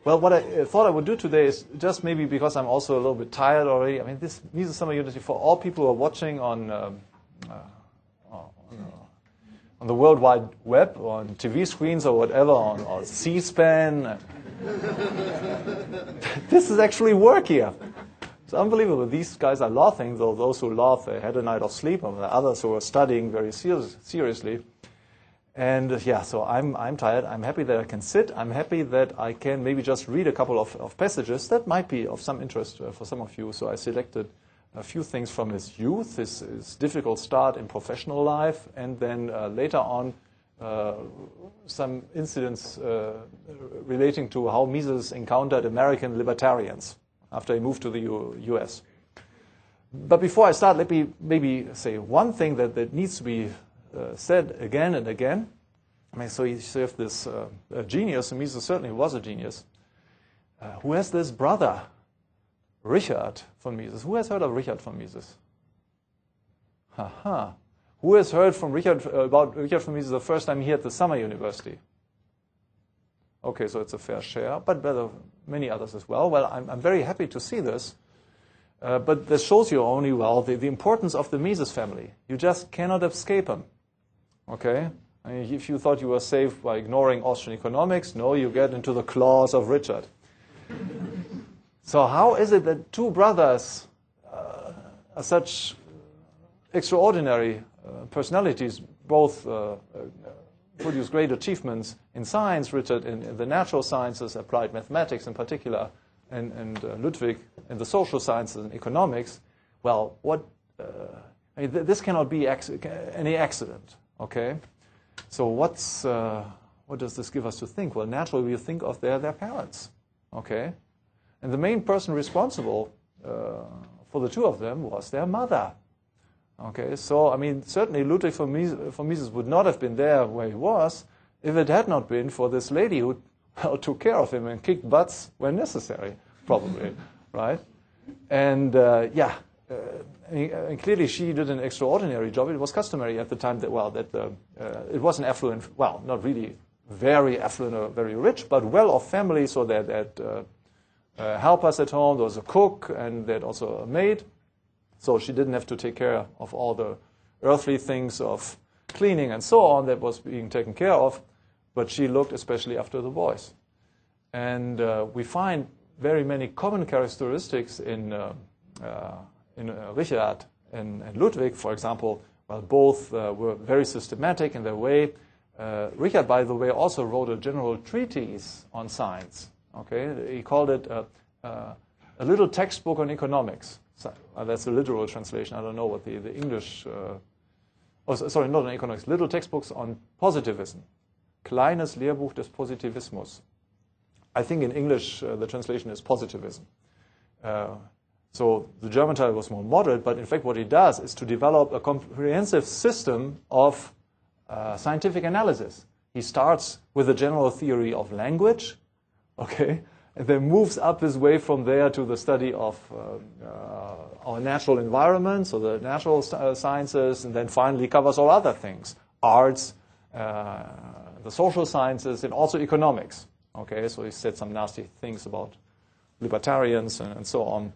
Well, what I thought I would do today is just maybe because I'm also a little bit tired already. I mean, this Mises Summer Unity, for all people who are watching on the World Wide Web, or on TV screens or whatever, on C-SPAN. This is actually work here. It's unbelievable. These guys are laughing, though those who laugh, they had a night of sleep, and the others who are studying very seriously. And yeah, so I'm tired. I'm happy that I can sit. I'm happy that I can maybe just read a couple of passages that might be of some interest for some of you. So I selected a few things from his youth, his difficult start in professional life, and then later on some incidents relating to how Mises encountered American libertarians after he moved to the US. But before I start, let me maybe say one thing that needs to be said again and again. I mean, so you have this genius, and Mises certainly was a genius, who has this brother, Richard von Mises. Who has heard of Richard von Mises? Haha. Who has heard from about Richard von Mises the first time here at the Summer University? Okay, so it's a fair share, but many others as well. Well, I'm very happy to see this. But this shows you only, well, the importance of the Mises family. You just cannot escape them. Okay? I mean, if you thought you were safe by ignoring Austrian economics, no, you get into the claws of Richard. So how is it that two brothers are such extraordinary personalities, both produce great achievements in science, Richard in the natural sciences, applied mathematics in particular, and Ludwig in the social sciences and economics? Well, I mean, this cannot be any accident, okay? So what does this give us to think? Well, naturally we think of their parents, okay? And the main person responsible for the two of them was their mother. Okay, so I mean, certainly Ludwig von Mises would not have been there where he was if it had not been for this lady who took care of him and kicked butts when necessary, probably, right? And and clearly she did an extraordinary job. It was customary at the time that it was an affluent, well, not really very affluent or very rich, but well-off family, so that helpers at home. There was a cook, and they had also a maid. So she didn't have to take care of all the earthly things of cleaning and so on that was being taken care of, but she looked especially after the boys. And we find very many common characteristics in Richard and Ludwig, for example. Well, both were very systematic in their way. Richard, by the way, also wrote a general treatise on science. Okay, he called it a little textbook on economics. So, that's a literal translation. I don't know what the English. Sorry, not on economics. Little textbooks on positivism. Kleines Lehrbuch des Positivismus. I think in English the translation is positivism. So the German title was more moderate, but in fact what he does is to develop a comprehensive system of scientific analysis. He starts with a general theory of language, okay, and then moves up his way from there to the study of our natural environment, so the natural sciences, and then finally covers all other things, arts, the social sciences, and also economics. Okay, so he said some nasty things about libertarians and so on.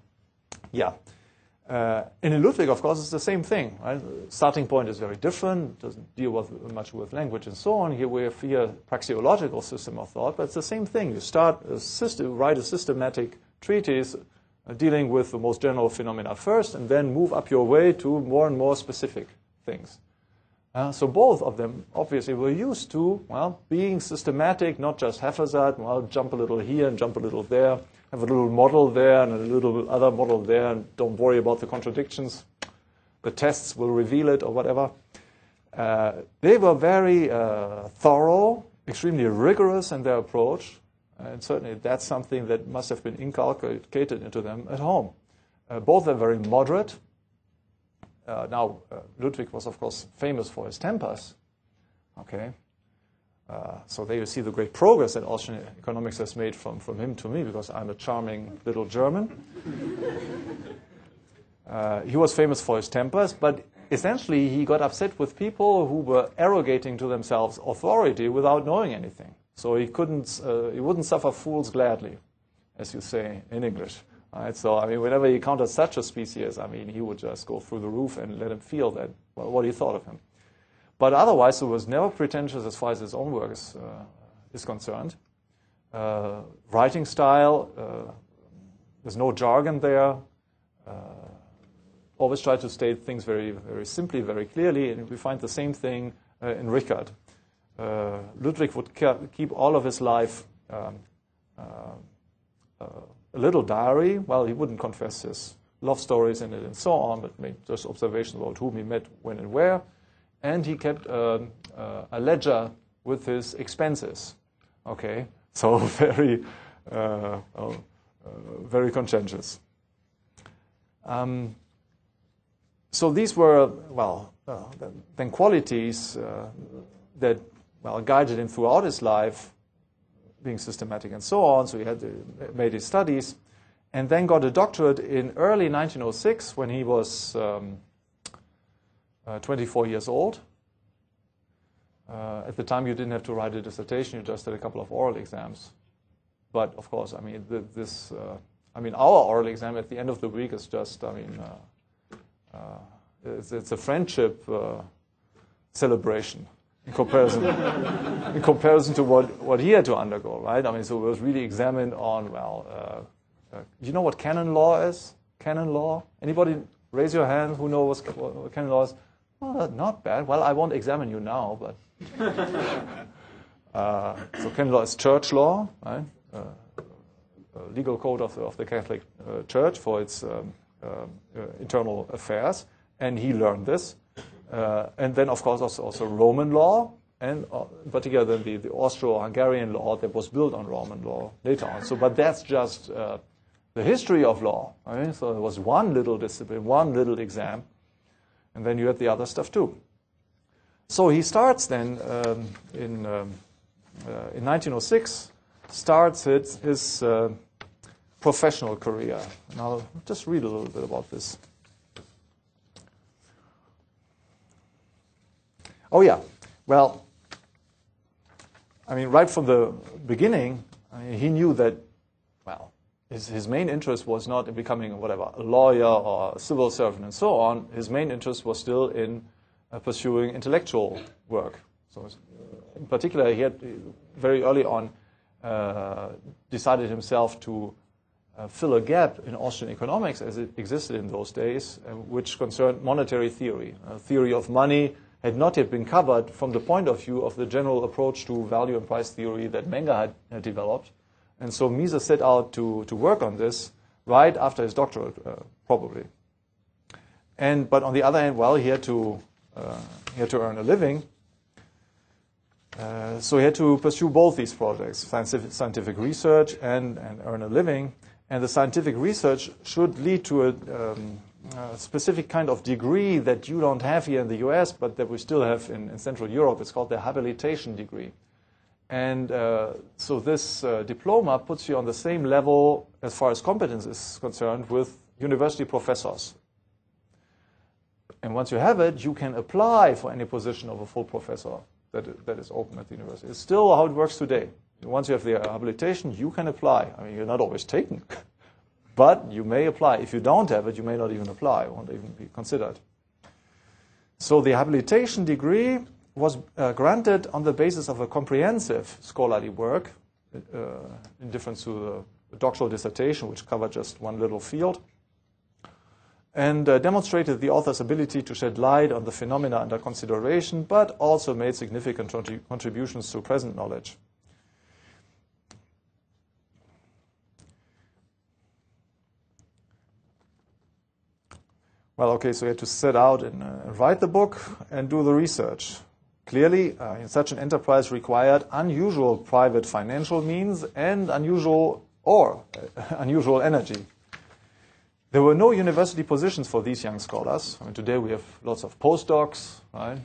Yeah. And in Ludwig, of course, it's the same thing. Right? Starting point is very different, doesn't deal much with language and so on. Here we have a praxeological system of thought, but it's the same thing. You write a systematic treatise dealing with the most general phenomena first, and then move up your way to more and more specific things. So both of them obviously were used to, well, being systematic, not just haphazard, well, jump a little here and jump a little there, have a little model there and a little other model there, and don't worry about the contradictions. The tests will reveal it or whatever. They were very thorough, extremely rigorous in their approach, and certainly that's something that must have been inculcated into them at home. Both are very moderate. Now, Ludwig was, of course, famous for his tempers. Okay, so there you see the great progress that Austrian economics has made from him to me, because I'm a charming little German. He was famous for his tempers, but essentially he got upset with people who were arrogating to themselves authority without knowing anything. So he wouldn't suffer fools gladly, as you say in English. Right? So, I mean, whenever he encountered such a species, I mean, he would just go through the roof and let him feel that, well, what he thought of him. But otherwise, he was never pretentious as far as his own work is concerned. Writing style, there's no jargon there. Always try to state things very, very simply, very clearly, and we find the same thing in Richard. Ludwig would keep all of his life a little diary. Well, he wouldn't confess his love stories in it and so on, but made just observations about whom he met, when and where. And he kept a ledger with his expenses. Okay, so very, very conscientious. So these were, well, then qualities that, well, guided him throughout his life, being systematic and so on. So he had made his studies, and then got a doctorate in early 1906 when he was 24 years old. At the time, you didn't have to write a dissertation; you just had a couple of oral exams. But of course, I mean, our oral exam at the end of the week is just, I mean, it's a friendship celebration in comparison to what he had to undergo, right? I mean, so it was really examined on, well, you know what canon law is? Canon law? Anybody raise your hand who knows what canon law is? Oh, not bad. Well, I won't examine you now, but so canon law is church law, right? Legal code of the Catholic Church for its internal affairs, and he learned this. And then, of course, also Roman law, and in particular then the Austro-Hungarian law that was built on Roman law later on. So, but that's just the history of law. Right? So it was one little discipline, one little exam, and then you had the other stuff too. So he starts then in 1906, starts his professional career. And I'll just read a little bit about this. Oh, yeah. Well, I mean, right from the beginning, I mean, he knew that, well, his main interest was not in becoming a lawyer or a civil servant and so on. His main interest was still in pursuing intellectual work. So in particular, he had very early on decided himself to fill a gap in Austrian economics as it existed in those days, which concerned monetary theory. Theory of money had not yet been covered from the point of view of the general approach to value and price theory that Menger had developed. And so Mises set out to work on this right after his doctorate, probably. But on the other hand, well, he had to earn a living. So he had to pursue both these projects, scientific research and earn a living. And the scientific research should lead to a specific kind of degree that you don't have here in the US, but that we still have in Central Europe. It's called the Habilitation Degree. And so this diploma puts you on the same level as far as competence is concerned with university professors. And once you have it, you can apply for any position of a full professor that is open at the university. It's still how it works today. Once you have the habilitation, you can apply. I mean, you're not always taken, but you may apply. If you don't have it, you may not even apply, won't even be considered. So the habilitation degree was granted on the basis of a comprehensive scholarly work, in difference to the doctoral dissertation, which covered just one little field, and demonstrated the author's ability to shed light on the phenomena under consideration, but also made significant contributions to present knowledge. Well, okay, so you had to set out and write the book and do the research. Clearly, in such an enterprise required unusual private financial means and unusual energy. There were no university positions for these young scholars. I mean, today we have lots of postdocs, right?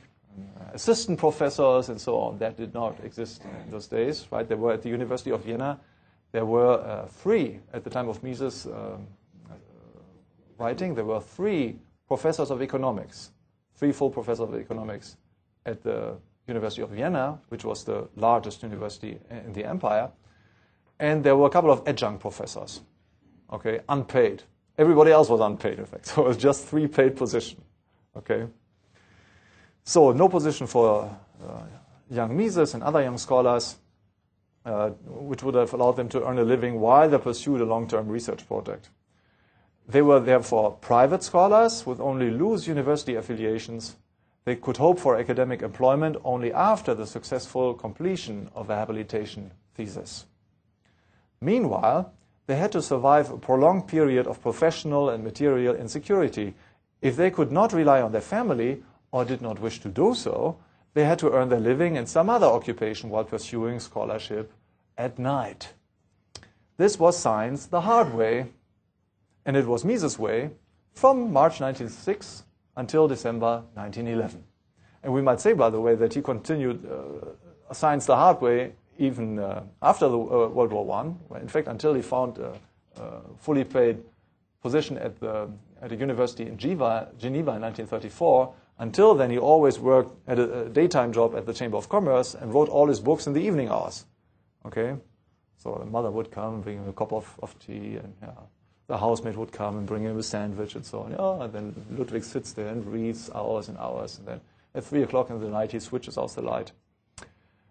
Assistant professors and so on. That did not exist in those days, right? There were at the University of Vienna, there were 3 at the time of Mises' writing. There were 3 professors of economics, 3 full professors of economics at the University of Vienna, which was the largest university in the empire. And there were a couple of adjunct professors, okay, unpaid. Everybody else was unpaid, in fact. So it was just 3 paid positions, okay. So no position for young Mises and other young scholars, which would have allowed them to earn a living while they pursued a long-term research project. They were therefore private scholars with only loose university affiliations. They could hope for academic employment only after the successful completion of a habilitation thesis. Meanwhile, they had to survive a prolonged period of professional and material insecurity. If they could not rely on their family or did not wish to do so, they had to earn their living in some other occupation while pursuing scholarship at night. This was science the hard way, and it was Mises' way from March 1906 until December 1911. And we might say, by the way, that he continued science the hard way even after the World War I. In fact, until he found a fully paid position at a university in Geneva in 1934. Until then, he always worked at a daytime job at the Chamber of Commerce and wrote all his books in the evening hours. Okay, so the mother would come, bring him a cup of tea, and the housemaid would come and bring him a sandwich and so on. And then Ludwig sits there and reads hours and hours, and then at 3 o'clock in the night he switches off the light,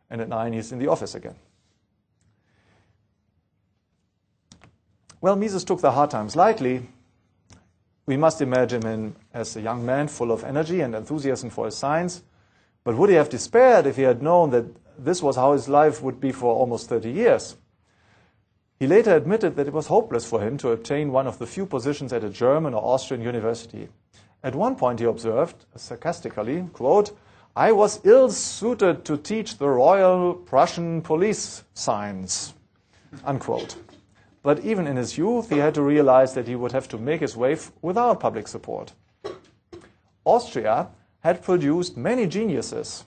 and at 9 he's in the office again. Well, Mises took the hard times lightly. We must imagine him as a young man full of energy and enthusiasm for his science. But would he have despaired if he had known that this was how his life would be for almost 30 years? He later admitted that it was hopeless for him to obtain one of the few positions at a German or Austrian university. At one point he observed, sarcastically, quote, "I was ill-suited to teach the Royal Prussian police science," unquote. But even in his youth, he had to realize that he would have to make his way without public support. Austria had produced many geniuses,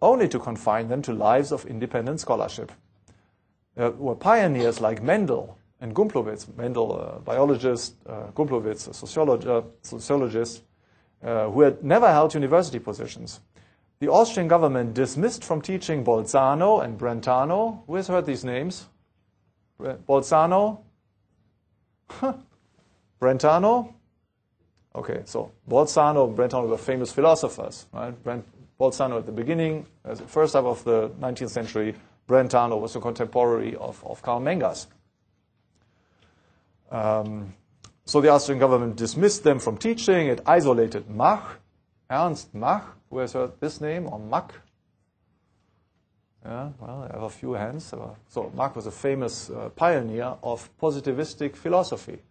only to confine them to lives of independent scholarship. There were pioneers like Mendel and Gumplowicz, Mendel, a biologist, Gumplowicz, a sociologist, who had never held university positions. The Austrian government dismissed from teaching Bolzano and Brentano. Who has heard these names? Bolzano? Brentano? Okay, so Bolzano and Brentano were famous philosophers, right? Bolzano at the beginning, as the first half of the 19th century. Brentano was a contemporary of Karl Menger's. So the Austrian government dismissed them from teaching. It isolated Mach, Ernst Mach. Who has heard this name, or Mach? Yeah, well, I have a few hands. So Mach was a famous pioneer of positivistic philosophy.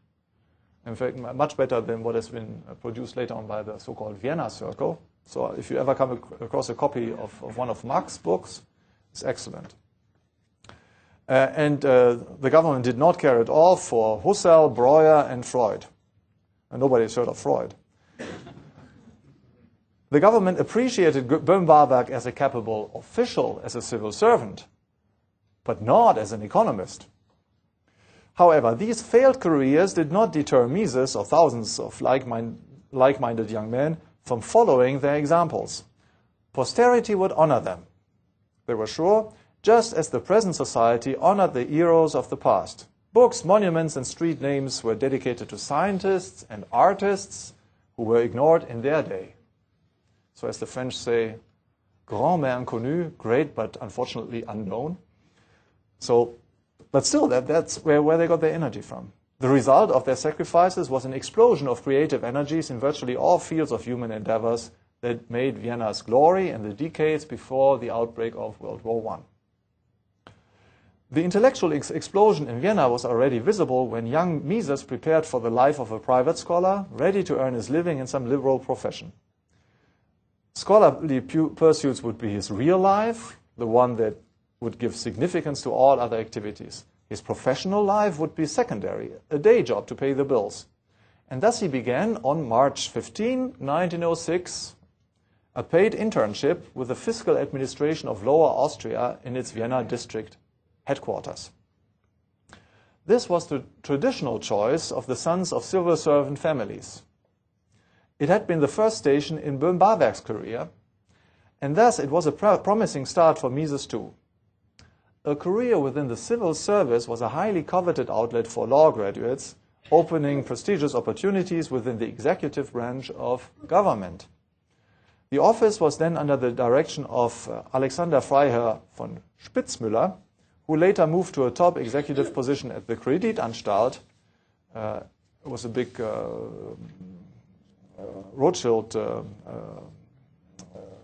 In fact, much better than what has been produced later on by the so-called Vienna Circle. So if you ever come across a copy of one of Mach's books, it's excellent. And the government did not care at all for Husserl, Breuer, and Freud. And nobody has heard of Freud. The government appreciated Böhm-Warburg as a capable official, as a civil servant, but not as an economist. However, these failed careers did not deter Mises or thousands of like-minded young men from following their examples. Posterity would honor them, they were sure, just as the present society honored the heroes of the past. Books, monuments, and street names were dedicated to scientists and artists who were ignored in their day. So as the French say, grand mais inconnu, great but unfortunately unknown. So, but still, that's where they got their energy from. The result of their sacrifices was an explosion of creative energies in virtually all fields of human endeavors that made Vienna's glory in the decades before the outbreak of World War I. The intellectual explosion in Vienna was already visible when young Mises prepared for the life of a private scholar, ready to earn his living in some liberal profession. Scholarly pursuits would be his real life, the one that would give significance to all other activities. His professional life would be secondary, a day job to pay the bills. And thus he began on March 15, 1906, a paid internship with the fiscal administration of Lower Austria in its Vienna district headquarters. This was the traditional choice of the sons of civil servant families. It had been the first station in Böhm-Warburg's career, And thus it was a promising start for Mises too. A career within the civil service was a highly coveted outlet for law graduates, opening prestigious opportunities within the executive branch of government. The office was then under the direction of Alexander Freiherr von Spitzmüller, who later moved to a top executive position at the Kreditanstalt. It was a big Rothschild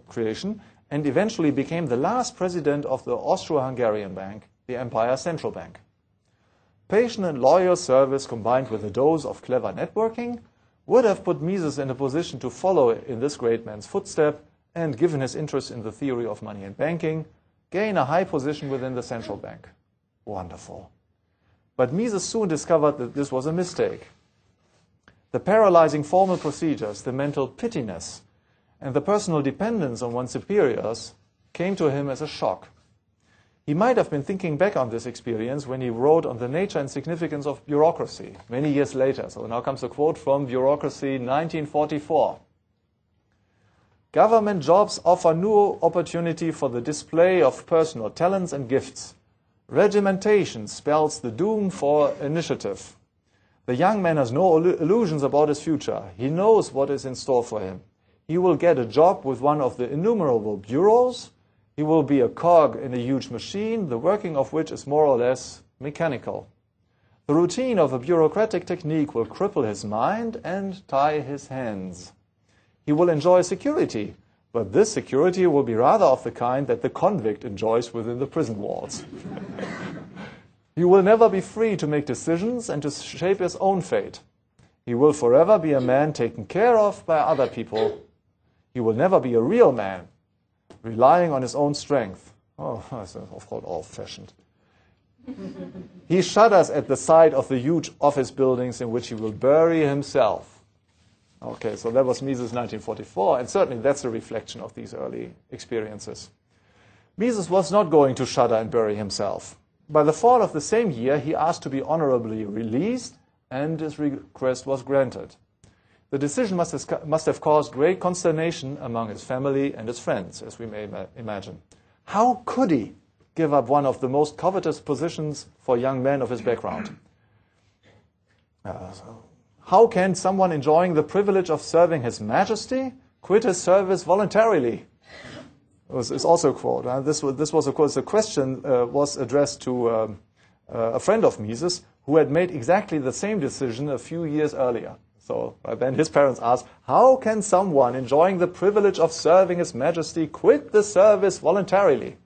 creation, and eventually became the last president of the Austro-Hungarian Bank, the Empire Central Bank. Patient and loyal service combined with a dose of clever networking would have put Mises in a position to follow in this great man's footstep and, given his interest in the theory of money and banking, gain a high position within the central bank. Wonderful. But Mises soon discovered that this was a mistake. The paralyzing formal procedures, the mental pittiness, and the personal dependence on one's superiors came to him as a shock. He might have been thinking back on this experience when he wrote on the nature and significance of bureaucracy many years later. So now comes a quote from Bureaucracy 1944. Government jobs offer new opportunity for the display of personal talents and gifts. Regimentation spells the doom for initiative. The young man has no illusions about his future. He knows what is in store for him. He will get a job with one of the innumerable bureaus. He will be a cog in a huge machine, the working of which is more or less mechanical. The routine of a bureaucratic technique will cripple his mind and tie his hands. He will enjoy security, but this security will be rather of the kind that the convict enjoys within the prison walls. He will never be free to make decisions and to shape his own fate. He will forever be a man taken care of by other people. He will never be a real man, relying on his own strength. Oh, that's of course old-fashioned. He shudders at the sight of the huge office buildings in which he will bury himself. Okay, so that was Mises 1944, and certainly that's a reflection of these early experiences. Mises was not going to shudder and bury himself. By the fall of the same year, he asked to be honorably released, and his request was granted. The decision must have caused great consternation among his family and his friends, as we may imagine. How could he give up one of the most covetous positions for young men of his background? How can someone enjoying the privilege of serving His Majesty quit his service voluntarily? It's also a quote. This was, of course, the question was addressed to a friend of Mises who had made exactly the same decision a few years earlier. So then his parents asked, how can someone enjoying the privilege of serving His Majesty quit the service voluntarily?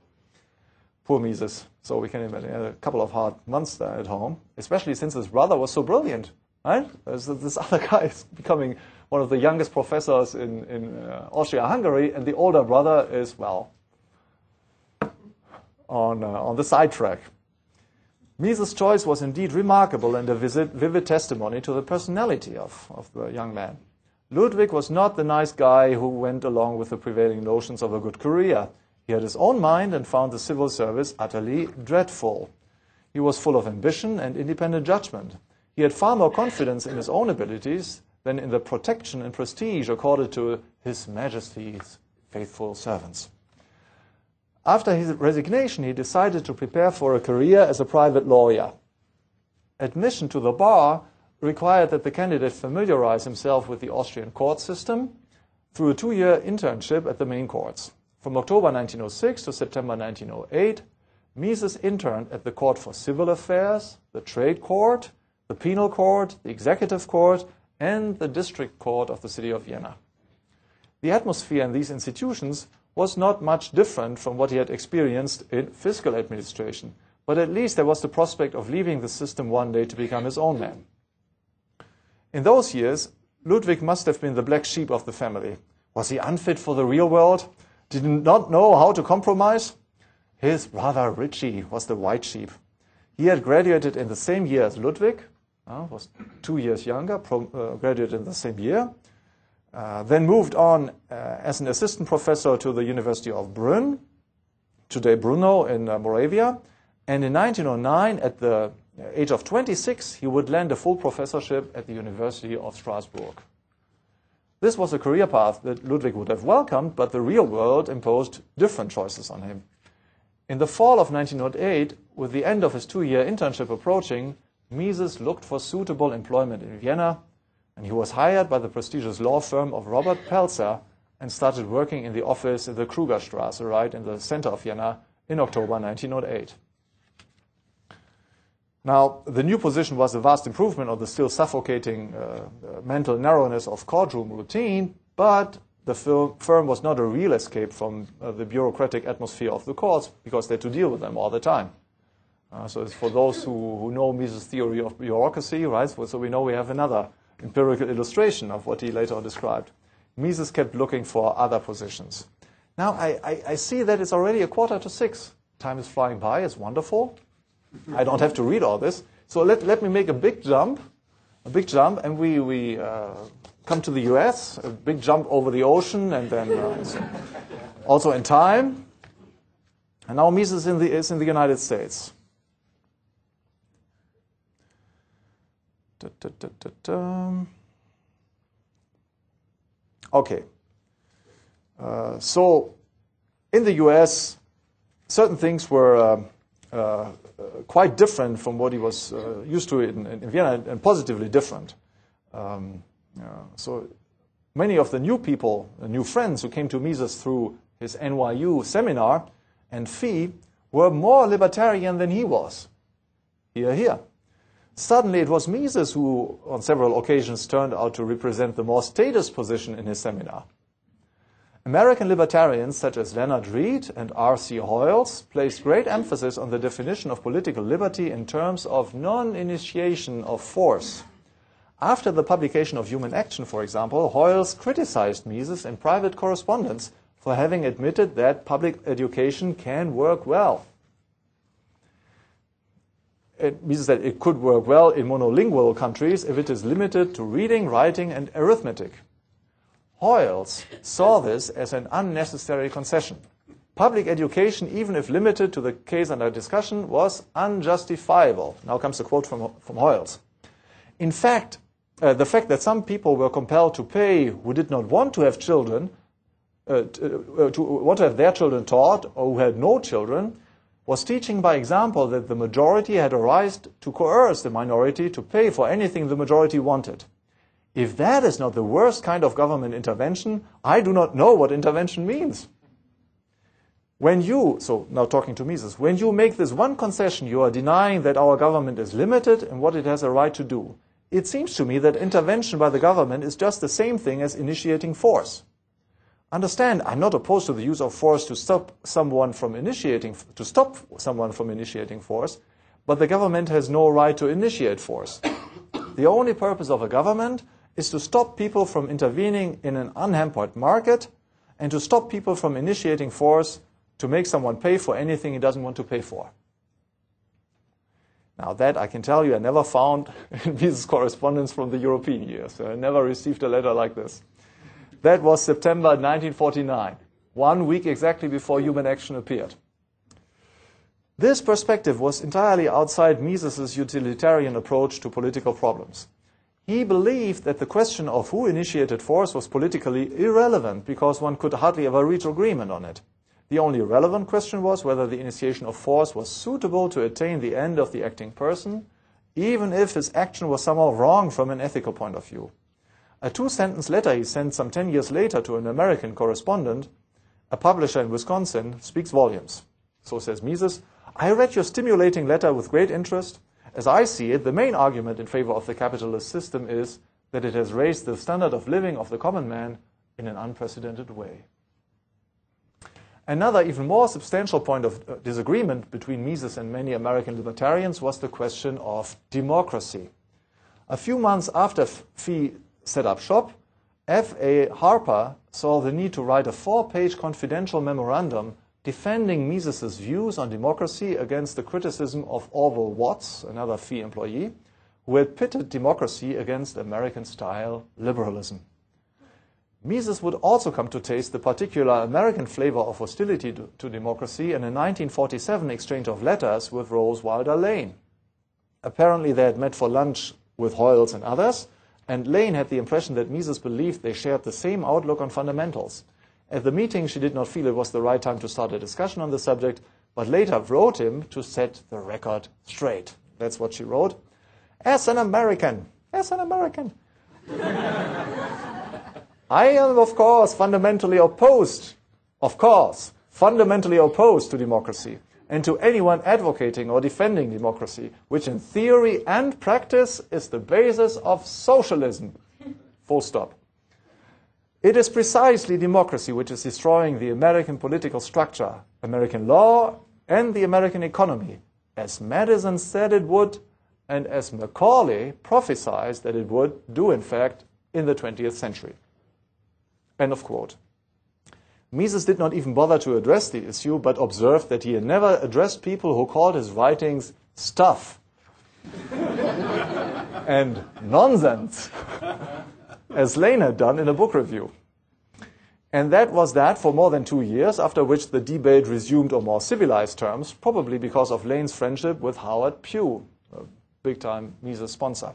Poor Mises. So we can imagine a couple of hard months there at home, especially since his brother was so brilliant. Right? This other guy is becoming one of the youngest professors in Austria-Hungary, and the older brother is, well, on the sidetrack. Mises' choice was indeed remarkable and a vivid testimony to the personality of the young man. Ludwig was not the nice guy who went along with the prevailing notions of a good career. He had his own mind and found the civil service utterly dreadful. He was full of ambition and independent judgment. He had far more confidence in his own abilities than in the protection and prestige accorded to His Majesty's faithful servants. After his resignation, he decided to prepare for a career as a private lawyer. Admission to the bar required that the candidate familiarize himself with the Austrian court system through a 2-year internship at the main courts. From October 1906 to September 1908, Mises interned at the Court for Civil Affairs, the Trade Court, the Penal Court, the Executive Court, and the District Court of the city of Vienna. The atmosphere in these institutions was not much different from what he had experienced in fiscal administration, but at least there was the prospect of leaving the system one day to become his own man. In those years, Ludwig must have been the black sheep of the family. Was he unfit for the real world? Did he not know how to compromise? His brother Richie was the white sheep. He had graduated in the same year as Ludwig, was 2 years younger, graduated in the same year, then moved on as an assistant professor to the University of Brünn, today Brno in Moravia, and in 1909, at the age of 26, he would land a full professorship at the University of Strasbourg. This was a career path that Ludwig would have welcomed, but the real world imposed different choices on him. In the fall of 1908, with the end of his 2-year internship approaching, Mises looked for suitable employment in Vienna, and he was hired by the prestigious law firm of Robert Pelzer and started working in the office in the Krugerstrasse, right in the center of Vienna, in October 1908. Now, the new position was a vast improvement of the still suffocating mental narrowness of courtroom routine, but the firm was not a real escape from the bureaucratic atmosphere of the courts, because they had to deal with them all the time. So it's for those who know Mises' theory of bureaucracy, right? So we know we have another empirical illustration of what he later described. Mises kept looking for other positions. Now, I see that it's already 5:45. Time is flying by. It's wonderful. I don't have to read all this. So let me make a big jump, and we come to the US, a big jump over the ocean, and then also in time. And now Mises is in the United States. Okay. So in the US, certain things were quite different from what he was used to in Vienna, and positively different. So many of the new people, the new friends who came to Mises through his NYU seminar and fee were more libertarian than he was. Here. Suddenly it was Mises who, on several occasions, turned out to represent the more statist position in his seminar. American libertarians such as Leonard Read and R.C. Hoyles placed great emphasis on the definition of political liberty in terms of non-initiation of force. After the publication of Human Action, for example, Hoyles criticized Mises in private correspondence for having admitted that public education can work well. Mises said it could work well in monolingual countries if it is limited to reading, writing, and arithmetic. Hoyles saw this as an unnecessary concession. Public education, even if limited to the case under discussion, was unjustifiable. Now comes a quote from Hoyles. In fact, the fact that some people were compelled to pay who did not want to have children, want to have their children taught, or who had no children, was teaching by example that the majority had a right to coerce the minority to pay for anything the majority wanted. If that is not the worst kind of government intervention, I do not know what intervention means. So now talking to Mises, when you make this one concession, you are denying that our government is limited in what it has a right to do. It seems to me that intervention by the government is just the same thing as initiating force. Understand, I'm not opposed to the use of force to stop someone from initiating force, but the government has no right to initiate force. The only purpose of a government is to stop people from intervening in an unhampered market and to stop people from initiating force to make someone pay for anything he doesn't want to pay for. Now that I can tell you, I never found in Mises' correspondence from the European years. So I never received a letter like this. That was September 1949, 1 week exactly before Human Action appeared. This perspective was entirely outside Mises' utilitarian approach to political problems. He believed that the question of who initiated force was politically irrelevant because one could hardly ever reach agreement on it. The only relevant question was whether the initiation of force was suitable to attain the end of the acting person, even if his action was somehow wrong from an ethical point of view. A 2-sentence letter he sent some 10 years later to an American correspondent, a publisher in Wisconsin, speaks volumes. So says Mises, I read your stimulating letter with great interest. As I see it, the main argument in favor of the capitalist system is that it has raised the standard of living of the common man in an unprecedented way. Another even more substantial point of disagreement between Mises and many American libertarians was the question of democracy. A few months after Fee set up shop, F.A. Harper saw the need to write a 4-page confidential memorandum defending Mises' views on democracy against the criticism of Orville Watts, another Fee employee, who had pitted democracy against American-style liberalism. Mises would also come to taste the particular American flavor of hostility to democracy in a 1947 exchange of letters with Rose Wilder Lane. Apparently they had met for lunch with Hoyles and others, and Lane had the impression that Mises believed they shared the same outlook on fundamentals. At the meeting, she did not feel it was the right time to start a discussion on the subject, but later wrote him to set the record straight. That's what she wrote. As an American, I am, of course, fundamentally opposed to democracy and to anyone advocating or defending democracy, which in theory and practice is the basis of socialism. Full stop. It is precisely democracy which is destroying the American political structure, American law, and the American economy, as Madison said it would, and as Macaulay prophesied that it would do, in fact, in the 20th century. End of quote. Mises did not even bother to address the issue, but observed that he had never addressed people who called his writings stuff and nonsense, as Lane had done in a book review. And that was that for more than 2 years, after which the debate resumed on more civilized terms, probably because of Lane's friendship with Howard Pugh, a big-time Mises sponsor.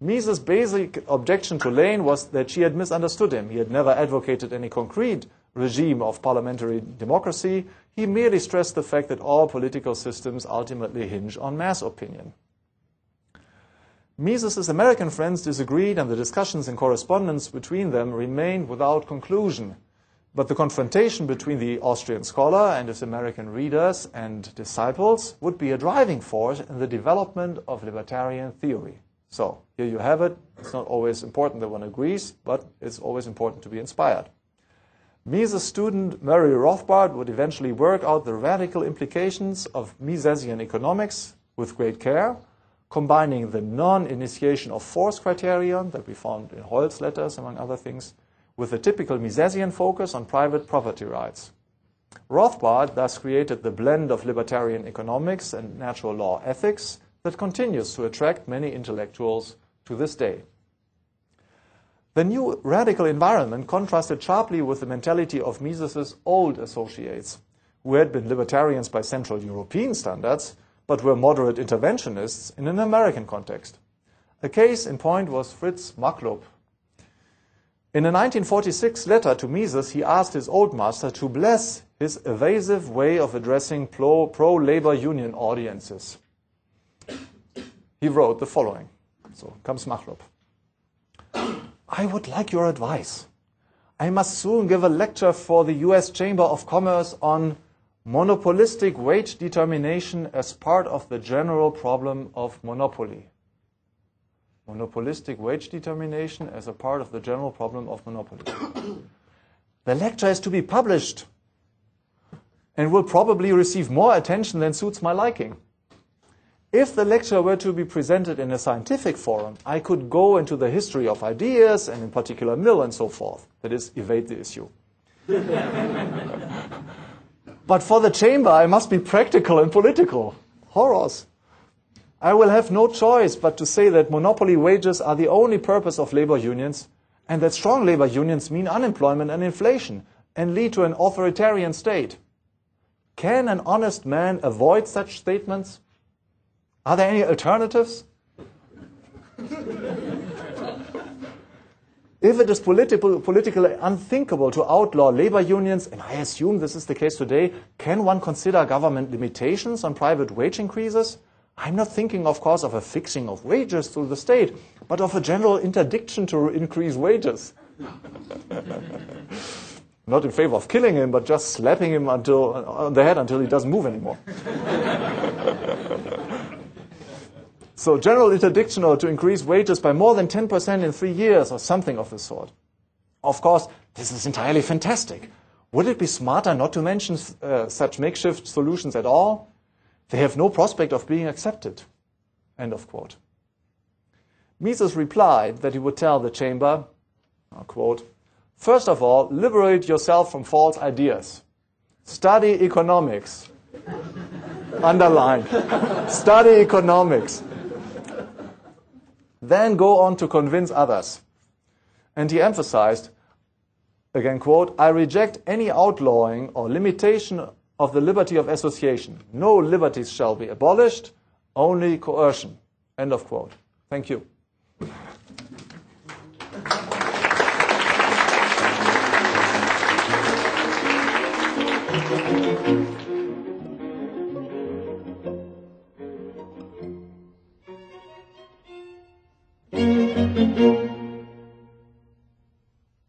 Mises' basic objection to Lane was that she had misunderstood him. He had never advocated any concrete regime of parliamentary democracy. He merely stressed the fact that all political systems ultimately hinge on mass opinion. Mises' American friends disagreed, and the discussions and correspondence between them remained without conclusion. But the confrontation between the Austrian scholar and his American readers and disciples would be a driving force in the development of libertarian theory. So, here you have it. It's not always important that one agrees, but it's always important to be inspired. Mises' student Murray Rothbard would eventually work out the radical implications of Misesian economics with great care, combining the non-initiation of force criterion that we found in Hoyle's letters, among other things, with the typical Misesian focus on private property rights. Rothbard thus created the blend of libertarian economics and natural law ethics that continues to attract many intellectuals to this day. The new radical environment contrasted sharply with the mentality of Mises' old associates, who had been libertarians by Central European standards, but were moderate interventionists in an American context. A case in point was Fritz Machlup. In a 1946 letter to Mises, he asked his old master to bless his evasive way of addressing pro-labor union audiences. He wrote the following. So comes Machlup. I would like your advice. I must soon give a lecture for the US Chamber of Commerce on monopolistic wage determination as part of the general problem of monopoly. Monopolistic wage determination as a part of the general problem of monopoly. The lecture is to be published and will probably receive more attention than suits my liking. If the lecture were to be presented in a scientific forum, I could go into the history of ideas, and in particular Mill and so forth. That is, evade the issue. But for the chamber, I must be practical and political. Horrors. I will have no choice but to say that monopoly wages are the only purpose of labor unions, and that strong labor unions mean unemployment and inflation, and lead to an authoritarian state. Can an honest man avoid such statements? Are there any alternatives? If it is politically unthinkable to outlaw labor unions, and I assume this is the case today, can one consider government limitations on private wage increases? I'm not thinking, of course, of a fixing of wages through the state, but of a general interdiction to increase wages. Not in favor of killing him, but just slapping him on the head until he doesn't move anymore. So general interdiction or to increase wages by more than 10% in 3 years or something of the sort. Of course, this is entirely fantastic. Would it be smarter not to mention such makeshift solutions at all? They have no prospect of being accepted. End of quote. Mises replied that he would tell the chamber, quote, first of all, liberate yourself from false ideas. Study economics. Underline. Study economics. Then go on to convince others. And he emphasized, again, quote, I reject any outlawing or limitation of the liberty of association. No liberties shall be abolished, only coercion. End of quote. Thank you. you.